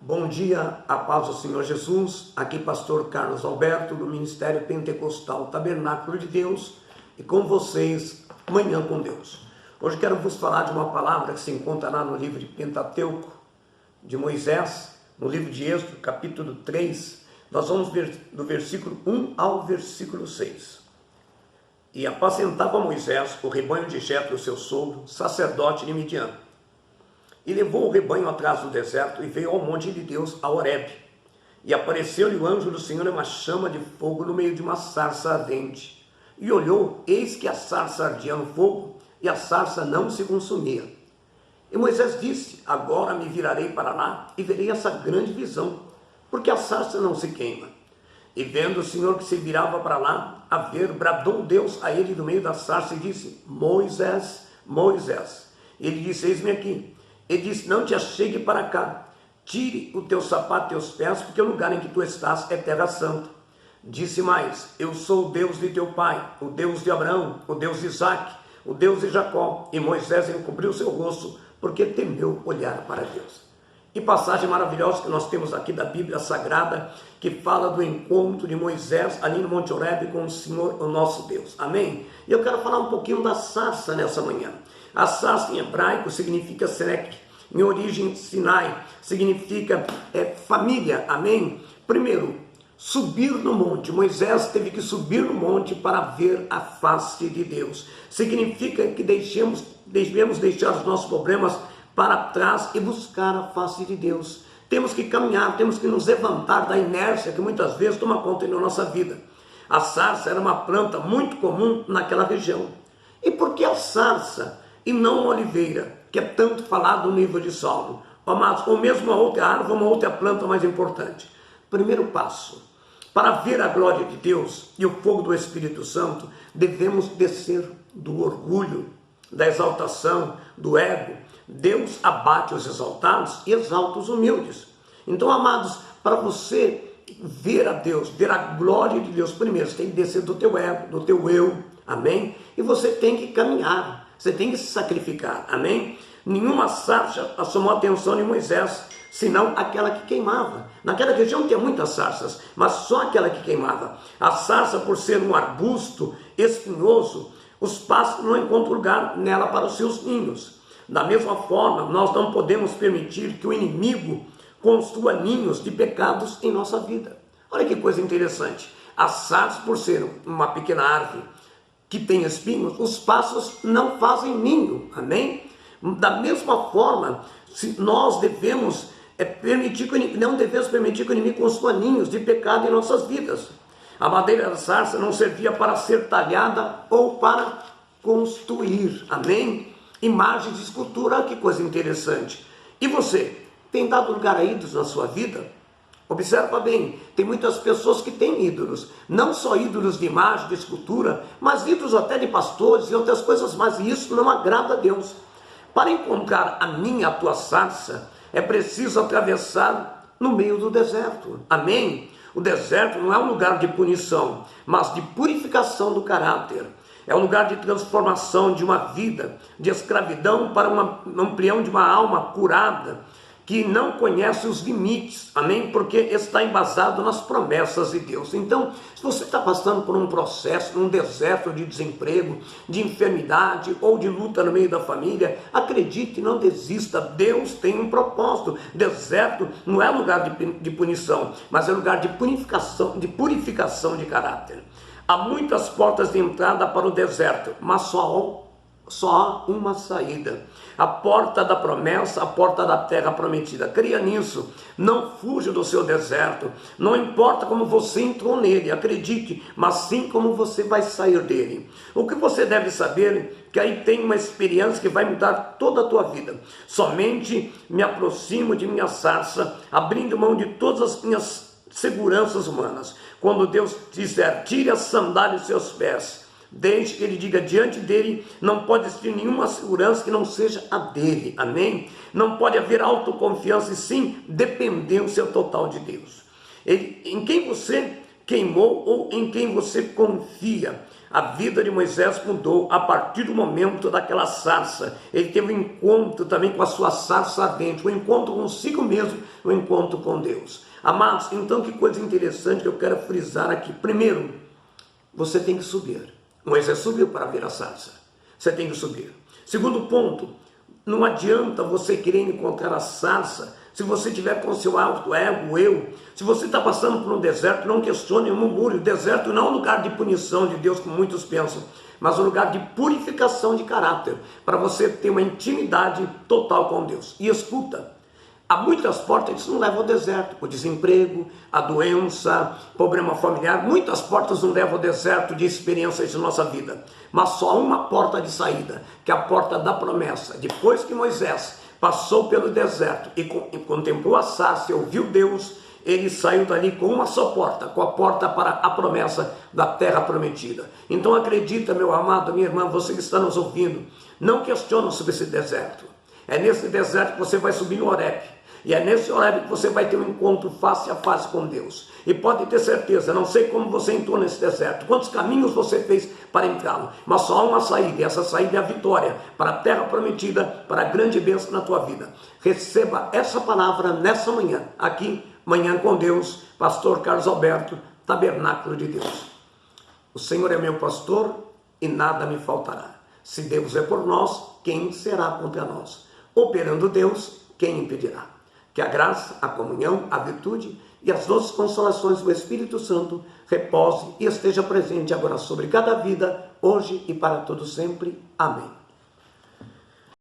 Bom dia, a paz do Senhor Jesus. Aqui pastor Carlos Alberto do Ministério Pentecostal Tabernáculo de Deus e com vocês, Manhã com Deus. Hoje quero vos falar de uma palavra que se encontra lá no livro de Pentateuco de Moisés, no livro de Êxodo, capítulo 3. Nós vamos ver do versículo 1 ao versículo 6. E apacentava Moisés o rebanho de Jetro, seu sogro, sacerdote de Midian. E levou o rebanho atrás do deserto e veio ao monte de Deus, a Horebe. E apareceu-lhe o anjo do Senhor em uma chama de fogo no meio de uma sarça ardente. E olhou, eis que a sarça ardia no fogo, e a sarça não se consumia. E Moisés disse: agora me virarei para lá e verei essa grande visão, porque a sarça não se queima. E vendo o Senhor que se virava para lá, a ver, bradou Deus a ele do meio da sarça e disse: Moisés, Moisés. Ele disse: eis-me aqui. Ele disse: não te achegue para cá, tire o teu sapato e teus pés, porque o lugar em que tu estás é terra santa. Disse mais: eu sou o Deus de teu pai, o Deus de Abraão, o Deus de Isaque, o Deus de Jacó. E Moisés encobriu seu rosto, porque temeu olhar para Deus. E passagem maravilhosa que nós temos aqui da Bíblia Sagrada, que fala do encontro de Moisés ali no Monte Horebe com o Senhor, o nosso Deus. Amém? E eu quero falar um pouquinho da sarça nessa manhã. A sarça em hebraico significa serek, em origem Sinai, significa família. Amém? Primeiro, subir no monte. Moisés teve que subir no monte para ver a face de Deus. Significa que devemos deixar os nossos problemas para trás e buscar a face de Deus. Temos que caminhar, temos que nos levantar da inércia que muitas vezes toma conta da nossa vida. A sarça era uma planta muito comum naquela região. E por que a sarça e não a oliveira, que é tanto falado no livro de Salmo? Amados, ou mesmo uma outra árvore, uma outra planta mais importante. Primeiro passo: para ver a glória de Deus e o fogo do Espírito Santo, devemos descer do orgulho, da exaltação, do ego. Deus abate os exaltados e exalta os humildes. Então, amados, para você ver a Deus, ver a glória de Deus, primeiro você tem que descer do teu ego, do teu eu, amém? E você tem que caminhar, você tem que se sacrificar, amém? Nenhuma sarça chamou a atenção de Moisés, senão aquela que queimava. Naquela região tinha muitas sarças, mas só aquela que queimava. A sarça, por ser um arbusto espinhoso, os pássaros não encontram lugar nela para os seus ninhos. Da mesma forma, nós não podemos permitir que o inimigo construa ninhos de pecados em nossa vida. Olha que coisa interessante. A sarça, por ser uma pequena árvore que tem espinhos, os pássaros não fazem ninho, amém? Da mesma forma, nós devemos não devemos permitir que o inimigo construa ninhos de pecado em nossas vidas. A madeira da sarça não servia para ser talhada ou para construir, amém? Imagens de escultura, que coisa interessante. E você, tem dado lugar a ídolos na sua vida? Observa bem, tem muitas pessoas que têm ídolos, não só ídolos de imagem, de escultura, mas ídolos até de pastores e outras coisas mais, e isso não agrada a Deus. Para encontrar a minha, a tua sarça, é preciso atravessar no meio do deserto, amém? O deserto não é um lugar de punição, mas de purificação do caráter. É um lugar de transformação de uma vida, de escravidão para um embrião de uma alma curada, que não conhece os limites, amém? Porque está embasado nas promessas de Deus. Então, se você está passando por um processo, um deserto de desemprego, de enfermidade ou de luta no meio da família, acredite, não desista. Deus tem um propósito. Deserto não é lugar de punição, mas é lugar de purificação de caráter. Há muitas portas de entrada para o deserto, mas só há uma saída. A porta da promessa, a porta da terra prometida. Creia nisso. Não fuja do seu deserto. Não importa como você entrou nele, acredite, mas sim como você vai sair dele. O que você deve saber, que aí tem uma experiência que vai mudar toda a tua vida. Somente me aproximo de minha sarça, abrindo mão de todas as minhas seguranças humanas. Quando Deus disser: tire a sandália dos seus pés, deixe que ele diga, diante dele não pode existir nenhuma segurança que não seja a dele, amém? Não pode haver autoconfiança, e sim dependência total de Deus. Em quem você queimou ou em quem você confia? A vida de Moisés mudou a partir do momento daquela sarça. Ele teve um encontro também com a sua sarça ardente, um encontro consigo mesmo, um encontro com Deus. Amados, então que coisa interessante que eu quero frisar aqui. Primeiro, você tem que subir. Moisés subiu para ver a sarça. Você tem que subir. Segundo ponto, não adianta você querer encontrar a sarça se você tiver com seu alto ego, eu. Se você está passando por um deserto, não questione, não murmure. O deserto não é um lugar de punição de Deus, como muitos pensam, mas um lugar de purificação de caráter, para você ter uma intimidade total com Deus. E escuta, há muitas portas que não levam ao deserto, o desemprego, a doença, problema familiar. Muitas portas não levam ao deserto de experiências de nossa vida, mas só uma porta de saída, que é a porta da promessa. Depois que Moisés passou pelo deserto e contemplou a sarça e ouviu Deus, ele saiu dali com uma só porta, com a porta para a promessa da terra prometida. Então acredita, meu amado, minha irmã, você que está nos ouvindo, não questione sobre esse deserto. É nesse deserto que você vai subir no Horebe. E é nesse horário que você vai ter um encontro face a face com Deus. E pode ter certeza, não sei como você entrou nesse deserto, quantos caminhos você fez para entrá-lo, mas só há uma saída, e essa saída é a vitória para a terra prometida, para a grande bênção na tua vida. Receba essa palavra nessa manhã, aqui, Manhã com Deus, pastor Carlos Alberto, Tabernáculo de Deus. O Senhor é meu pastor e nada me faltará. Se Deus é por nós, quem será contra nós? Operando Deus, quem impedirá? Que a graça, a comunhão, a virtude e as doces consolações do Espírito Santo repouse e esteja presente agora sobre cada vida, hoje e para todo sempre. Amém.